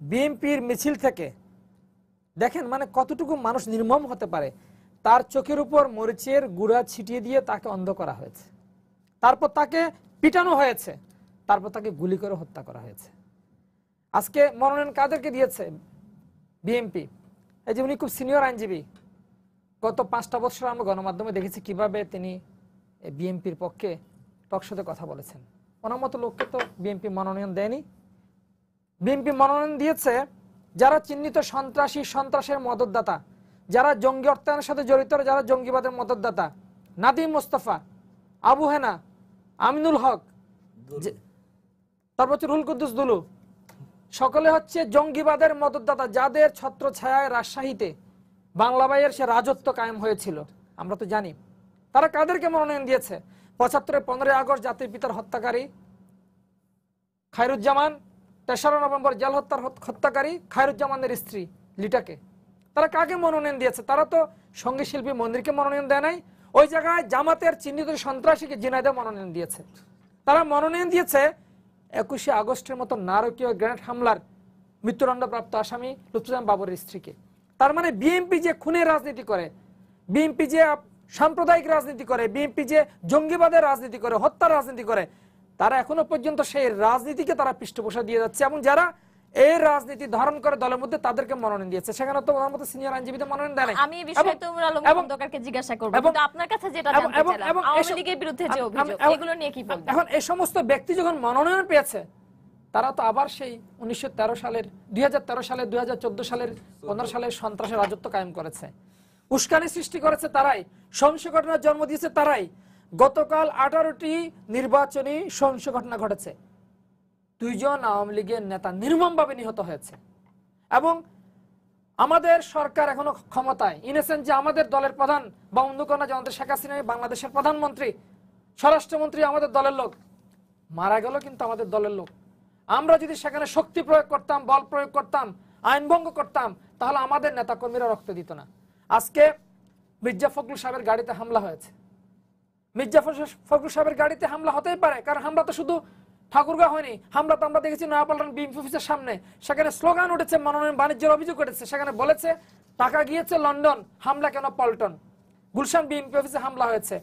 বিএনপির মিছিল থেকে, দেখেন কতটুকু মানুষ নির্মম হতে পারে, তার চোখের উপর মরিচের গুঁড়া ছিটিয়ে দিয়ে তাকে অন্ধ করা হয়েছে, তারপর তাকে পিটানো হয়েছে, তারপর তাকে গুলি করে হত্যা করা হয়েছে। আজকে মনোনয়ন কাদেরকে দিয়েছে? বিএনপি। এই যে উনি খুব সিনিয়র আইনজীবী, গত 5টা বছর আমরা গণমাধ্যমে দেখেছি কিভাবে তিনি বিএনপির পক্ষে টকশোতে কথা বলেছেন। ওনার মতো লোককে তো বিএনপি মনোনয়ন দেয়নি। বিএনপি মনোনয়ন দিয়েছে যারা চিহ্নিত সন্ত্রাসের মদতদাতা, যারা জঙ্গি অর্থায়নের সাথে জড়িত, যারা জঙ্গিবাদের মদতদাতা, নাদিম মোস্তফা, আবু হেনা, আমিনুল হক, তারপর রুহুল কুদ্দুস দুলু, সকলে হচ্ছে জঙ্গিবাদের মদতদাতা, যাদের ছত্র ছায়ায় রাজশাহীতে বাংলা ভাইয়ের সে রাজত্ব কায়েম হয়েছিল। আমরা তো জানি তারা কাদেরকে মনোনয়ন দিয়েছে। 75-এর 15 আগস্ট জাতির পিতার হত্যাকারী খায়রুজ্জামান, 3রা নভেম্বর জেল হত্যাকারী খায়রুজ্জামানের স্ত্রী লিটাকে, তারা কাকে মনোনয়ন দিয়েছে? তারা তো সঙ্গীত শিল্পী মন্দিরকে মনোনয়ন দেয় নাই, ওই জায়গায় জামাতের চিহ্নিত সন্ত্রাসীকে ঝিনাইদহে মনোনয়ন দিয়েছে। তারা মনোনয়ন দিয়েছে 21শে আগস্টের মতো নারকীয় গ্রেনেড হামলার মৃত্যুদণ্ডপ্রাপ্ত আসামি লুৎফুজ্জামান বাবরের স্ত্রীকে। তার মানে বিএনপি যে খুনের রাজনীতি করে, বিএনপি যে সাম্প্রদায়িক রাজনীতি করে, বিএনপি যে জঙ্গিবাদের রাজনীতি করে, হত্যার রাজনীতি করে, তারা এখনো পর্যন্ত সেই রাজনীতিকে তারা পৃষ্ঠপোষক দিয়ে যাচ্ছে। এবং যারা এই রাজনীতি ধারণ করে দলের মধ্যে তাদেরকে মনোনয়ন দিয়েছে, সেখানে তো ওনার মতো সিনিয়র আইনজীবীদের মনোনয়ন দেয় না। আমি এই বিষয়ে তৈমুর আলম খন্দকারকে জিজ্ঞাসা করব, কিন্তু আপনার কাছে যেটা জানতে চাইলাম, আওয়ামী লীগের বিরুদ্ধে যে অভিযোগ, এগুলো নিয়ে কি বলবেন? এখন এই সমস্ত ব্যক্তি যখন মনোনয়ন পেয়েছে, তারা তো আবার সেই 1913 সালের 2013 সালের 2014 সালের 15 সালের সন্ত্রাসের রাজত্ব কায়েম করেছে। উস্কানি সৃষ্টি করেছে তারাই, সহিংস ঘটনার জন্ম দিয়েছে তারাই। গতকাল 18টি নির্বাচনী সহিংস ঘটনা ঘটেছে, 2 জন আওয়ামী লীগের নেতা নির্মমভাবে নিহত হয়েছে। এবং আমাদের সরকার এখনো ক্ষমতায়, ইনেসেন্ট যে আমাদের দলের প্রধান বা অন্য কোনো যে আমাদের শেখ হাসিনা বাংলাদেশের প্রধানমন্ত্রী, স্বরাষ্ট্রমন্ত্রী আমাদের দলের লোক, মারা গেল কিন্তু আমাদের দলের লোক। আমরা যদি সেখানে শক্তি প্রয়োগ করতাম, বল প্রয়োগ করতাম, আইন ভঙ্গ করতাম, তাহলে আমাদের নেতা কর্মীরা রক্ত দিত না। আজকে মির্জা ফখরুল সাহেবের গাড়িতে হামলা হয়েছে। মির্জা ফখরুল সাহেবের গাড়িতে হামলা হতেই পারে, কারণ হামলা তো শুধু ঠাকুরগাঁও হয়নি, হামলা তো আমরা দেখেছি নয়াপল্টন বিএনপি অফিসের সামনে। সেখানে স্লোগান উঠেছে, মনোনয়ন বাণিজ্যের অভিযোগ উঠেছে, সেখানে বলেছে টাকা গিয়েছে লন্ডন, হামলা কেন পল্টন। গুলশান বিএনপি অফিসে হামলা হয়েছে,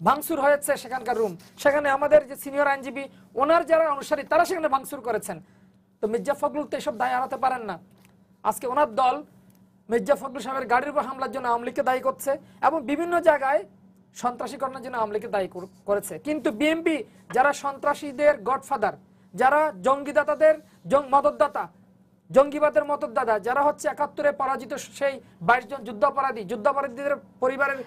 ভাঙচুর হয়েছে সেখানকার রুম, সেখানে আমাদের যে সিনিয়র আইনজীবী ওনার যারা অনুসারী তারা সেখানে ভাঙচুর করেছেন। তো মির্জা ফখরুল তো এসব দায় এড়াতে পারেন না। আজকে ওনার দল মির্জা ফখরুল সাহেবের গাড়ির উপর হামলার জন্য আওয়ামী লীগকে দায়ী করছে এবং বিভিন্ন জায়গায় সন্ত্রাসী ঘটনার জন্য আওয়ামী লীগকে দায়ী করেছে। কিন্তু বিএনপি যারা সন্ত্রাসীদের গডফাদার, যারা জঙ্গিদাতাদের মদতদাতা, জঙ্গিবাদের মদতদাতা, যারা হচ্ছে 71-এ পরাজিত সেই 22 জন যুদ্ধাপরাধীদের পরিবারের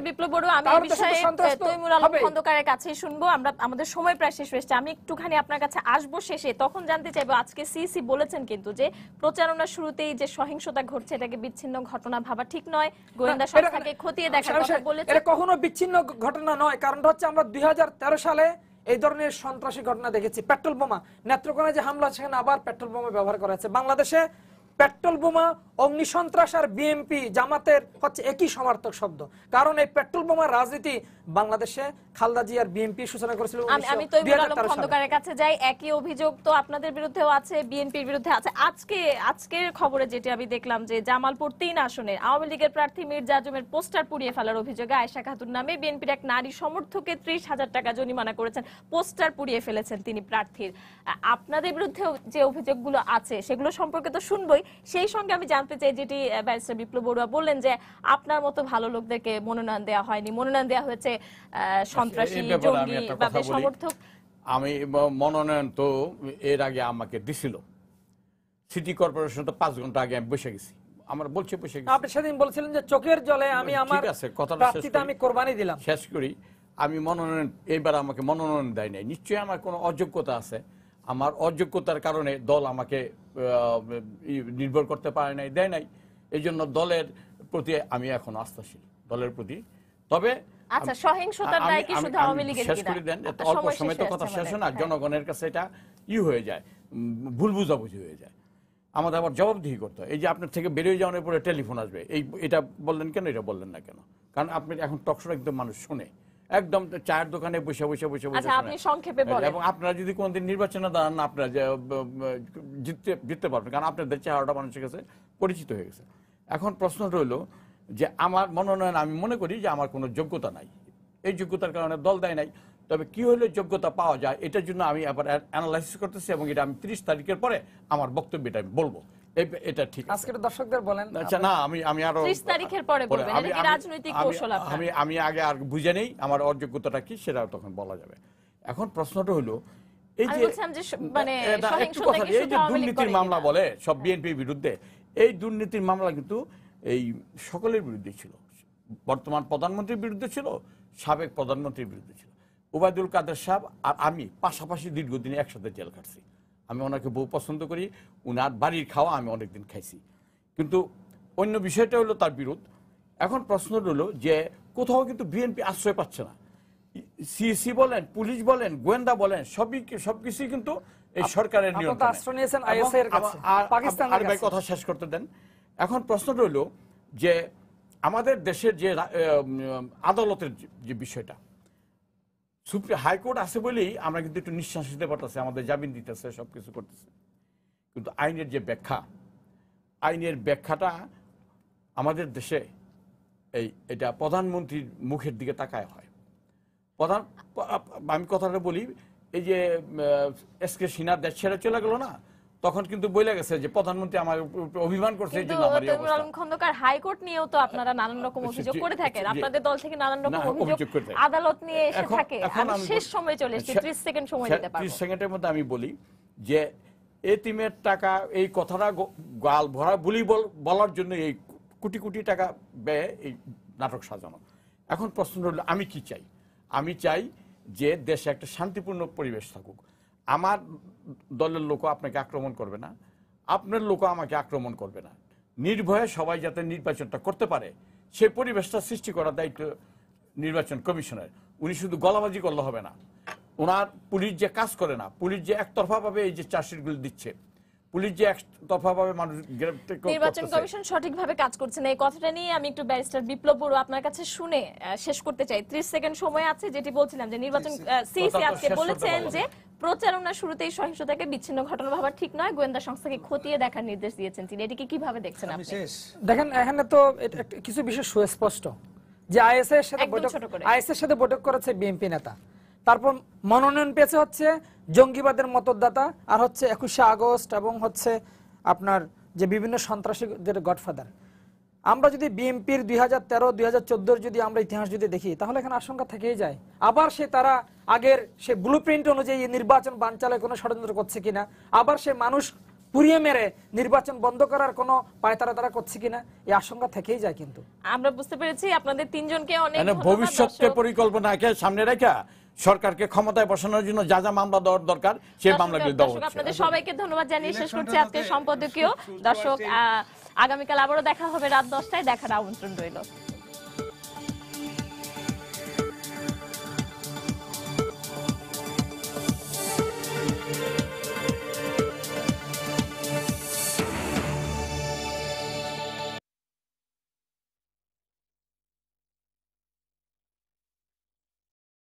বিপ্লব বড়ুয়া, আমি এই বিষয়ে তৈমুর আলম খন্দকারের কাছেই শুনবো। আমরা আমাদের সময় প্রায় শেষ হয়েছে, আমি একটুখানি আপনার কাছে আসবো শেষে, তখন জানতে চাইবো আজকে সিসি বলেছেন কিন্তু যে প্রচারণার শুরুতেই যে সহিংসতা ঘটছে এটাকে বিচ্ছিন্ন ঘটনা ভাবা ঠিক নয়, গোয়েন্দা সংস্থাকে খতিয়ে দেখার কথা বলেছেন। এটা কখনো বিচ্ছিন্ন ঘটনা নয়, কারণটা হচ্ছে আমরা 2013 সালে এই ধরনের সন্ত্রাসী ঘটনা দেখেছি। পেট্রোল বোমা, নেত্রকোনায় যে হামলা, সেখানে আবার পেট্রোল বোমা ব্যবহার করা হয়েছে। বাংলাদেশে পেট্রোল বোমা, অগ্নিসন্ত্রাস আর বিএনপি জামাতের হচ্ছে একই সমার্থক শব্দ, কারণ এই পেট্রোল বোমার রাজনীতি বাংলাদেশে খালেদা জিয়া আর বিএনপি সূচনা করেছিল। আমি তৈমুর আলম খন্দকারের কাছে যাই, একই অভিযোগ তো আপনাদের বিরুদ্ধেও আছে, বিএনপির বিরুদ্ধে আছে। আজকের খবরে যেটি আমি দেখলাম যে জামালপুর 3 আসনের আওয়ামী লীগের প্রার্থী মির্জা আজমের পোস্টার পুড়িয়ে ফেলার অভিযোগে আয়েশা খাতুন নামে বিএনপির এক নারী সমর্থককে 30,000 টাকা জরিমানা করেছেন, পোস্টার পুড়িয়ে ফেলেছেন তিনি প্রার্থীর। আপনাদের বিরুদ্ধে যে অভিযোগগুলো আছে সেগুলো সম্পর্কে তো শুনবই, সেই সঙ্গে আমি জানতে চাই যেটি ব্যারিস্টার বিপ্লব বড়ুয়া বললেন যে আপনার মতো ভালো লোকদেরকে মনোনয়ন দেওয়া হয়নি, মনোনয়ন দেওয়া হয়েছে সন্ত্রাসী জঙ্গি বা সমর্থক। আমি মনোনয়ন তো এর আগে আমাকে দিছিল সিটি কর্পোরেশন, তো 5 ঘন্টা আগে আমি বসে গেছি, আমার বলছে বসে গেছি। আপনি সেদিন বলছিলেন যে চোখের জলে আমি আমার প্রার্থীতে আমি কোরবানি দিলাম। শেষ করি, আমি মনোনয়ন, এইবার আমাকে মনোনয়ন দেয় নাই, নিশ্চয়ই আমার কোনো অযোগ্যতা আছে। আমার অযোগ্যতার কারণে দল আমাকে নির্ভর করতে পারে নাই, দেয় নাই। এই জন্য দলের প্রতি আমি এখন আস্থাশীল, দলের প্রতি। তবে আচ্ছা, সহিংসতার দায় কি শুধু আওয়ামী লীগের? শেষ করে দেন, অল্প সময় তো কথা শেষ হয় না, জনগণের কাছে এটা হয়ে যায়, ভুল বুঝাবুঝি হয়ে যায়, আমাদের আবার জবাবদিহি করতে হয়। এই যে আপনার থেকে বেরিয়ে যাওয়ার পরে টেলিফোন আসবে, এটা বললেন কেন, এটা বললেন না কেন, কারণ আপনি এখন টকশো একদম মানুষ শুনে, একদম চায়ের দোকানে বসে বসে বসে বসে। আচ্ছা, আপনি সংক্ষেপে বলেন। এবং আপনারা যদি কোনদিন নির্বাচনে দাঁড়ান না, আপনারা জিততে পারবেন, কারণ আপনাদের চেহারাটা মানুষের কাছে পরিচিত হয়ে গেছে। এখন প্রশ্নটা হলো যে আমার মনোনয়ন, আমি মনে করি যে আমার কোনো যোগ্যতা নাই, এই যোগ্যতার কারণে দল দেয় নাই। তবে কি হলে যোগ্যতা পাওয়া যায়, এটার জন্য আমি আবার অ্যানালাইসিস করতেছি এবং এটা আমি 30 তারিখের পরে আমার বক্তব্যটা আমি বলবো, এটা ঠিক আছে। আজকের দর্শকদের বলেন। আচ্ছা, না আমি আরো 30 তারিখের পরে বলবেন, এটা কি রাজনৈতিক কৌশল আপনার? আমি আগে আর বুঝে নেই আমার অযোগ্যতাটা কি, সেটা তখন বলা যাবে। এখন প্রশ্নটা হলো এই যে মানে এই যে দুর্নীতির মামলা বলে সব বিএনপির বিরুদ্ধে, এই দুর্নীতির মামলা কিন্তু এই সকলের বিরুদ্ধে ছিল, বর্তমান প্রধানমন্ত্রীর বিরুদ্ধে ছিল, সাবেক প্রধানমন্ত্রীর বিরুদ্ধে ছিল। ওবায়দুল কাদের সাহেব আর আমি পাশাপাশি দীর্ঘদিন একসাথে জেল খাটছি, আমি ওনাকে বহু পছন্দ করি, উনার বাড়ির খাওয়া আমি অনেকদিন খাইছি। কিন্তু অন্য বিষয়টা হলো তার বিরোধ। এখন প্রশ্ন হলো যে কোথাও কিন্তু বিএনপি আশ্রয় পাচ্ছে না, সিএসি বলেন, পুলিশ বলেন, গোয়েন্দা বলেন, সবকিছুই কিন্তু এই সরকারের নিয়ন্ত্রণে। কথা শেষ করতে দেন। এখন প্রশ্নটা হলো যে আমাদের দেশের যে আদালতের যে বিষয়টা, হাইকোর্ট আছে বলেই আমরা কিন্তু একটু নিঃশ্বাস দিতে পারতেছি, আমাদের জামিন দিতেছে, সবকিছু করতেছে। কিন্তু আইনের যে ব্যাখ্যা, আইনের ব্যাখ্যাটা আমাদের দেশে এটা প্রধানমন্ত্রীর মুখের দিকে তাকায় হয়। আমি কথাটা বলি, এই যে এসকে সিনহা দেশ ছেড়ে চলে গেল না, তখন কিন্তু বলে গেছে যে প্রধানমন্ত্রী আমার অভিমান করছে, এই জন্য আমার এই অবস্থা। তৈমুর আলম খন্দকার, হাইকোর্ট নিয়েও তো আপনারা নানান রকম অভিযোগ করে থাকেন, আপনাদের দল থেকে নানান রকম অভিযোগ আদালত নিয়ে এসে থাকে। আমি শেষ সময় চলে এসেছি, 30 সেকেন্ড সময় দিতে পারবো। 30 সেকেন্ডের মধ্যে আমি বলি যে এতিমের টাকা, এই কথাটা গাল ভরা বুলি বলার জন্য এই কোটি কোটি টাকা ব্যয় এই নাটক সাজানো। এখন প্রশ্ন হলো আমি কি চাই? আমি চাই যে দেশে একটা শান্তিপূর্ণ পরিবেশ থাকুক। আমার দলের লোকও আপনাকে আক্রমণ করবে না, আপনার লোকও আমাকে আক্রমণ করবে না, নির্ভয়ে সবাই যাতে নির্বাচনটা করতে পারে সেই পরিবেশটা সৃষ্টি করার দায়িত্ব নির্বাচন কমিশনের। উনি শুধু গলাবাজি করলে হবে না, ওনার পুলিশ যে কাজ করে না, পুলিশ যে একতরফাভাবে এই যে চার্জশিটগুলো দিচ্ছে, পুলিশ যে একতরফাভাবে মানুষ গ্রেপ্তার করছে, নির্বাচন কমিশন সঠিকভাবে কাজ করছে না, এই কথাটা নিয়ে আমি একটু ব্যারিস্টার বিপ্লব বড়ুয়া আপনার কাছে শুনে শেষ করতে চাই। 30 সেকেন্ড সময় আছে, যেটি বলছিলাম যে নির্বাচন সিইসি আজকে বলেছেন যে প্রচারণা শুরুতেই সহিংসতাকে বিচ্ছিন্ন ঘটনা ভাবা ঠিক নয়, গোয়েন্দা সংস্থাকে খতিয়ে দেখার নির্দেশ দিয়েছেন তিনি। এটিকে কিভাবে দেখছেন আপনি? দেখেন এখানে তো কিছু বিষয় সুস্পষ্ট যে আইএসএর সাথে বৈঠক করেছে বিএনপি নেতা, তারপর মনোনয়ন পেয়েছে হচ্ছে জঙ্গিবাদের মতদাতা, আর হচ্ছে 21শে আগস্ট এবং হচ্ছে আপনার যে বিভিন্ন সন্ত্রাসীদের গডফাদার। আমরা যদি বিএনপির 2013, 2014 যদি আমরা ইতিহাস যদি দেখি, তাহলে এখানে আশঙ্কা থেকেই যায় আবার তারা আগের সে ব্লুপ্রিন্ট অনুযায়ী নির্বাচন বানচালের কোনো ষড়যন্ত্র করছে কিনা, আবার সে মানুষ পুড়িয়ে মেরে নির্বাচন বন্ধ করার কোনো পায়তারা তারা করছে কিনা, এই আশঙ্কা থেকেই যায়। কিন্তু আমরা বুঝতে পেরেছি আপনাদের তিনজনকে অনেক ভবিষ্যৎকে পরিকল্পনাকে সামনে রেখে সরকারকে ক্ষমতায় বসানোর জন্য যা যা মামলা দেওয়ার দরকার সেই মামলাগুলো দেওয়া হচ্ছে। আপনাদের সবাইকে ধন্যবাদ জানিয়ে শেষ করছি আজকের সম্পাদকীয়। দর্শক, আগামীকাল আবারও দেখা হবে রাত 10টায়, দেখার আমন্ত্রণ রইল।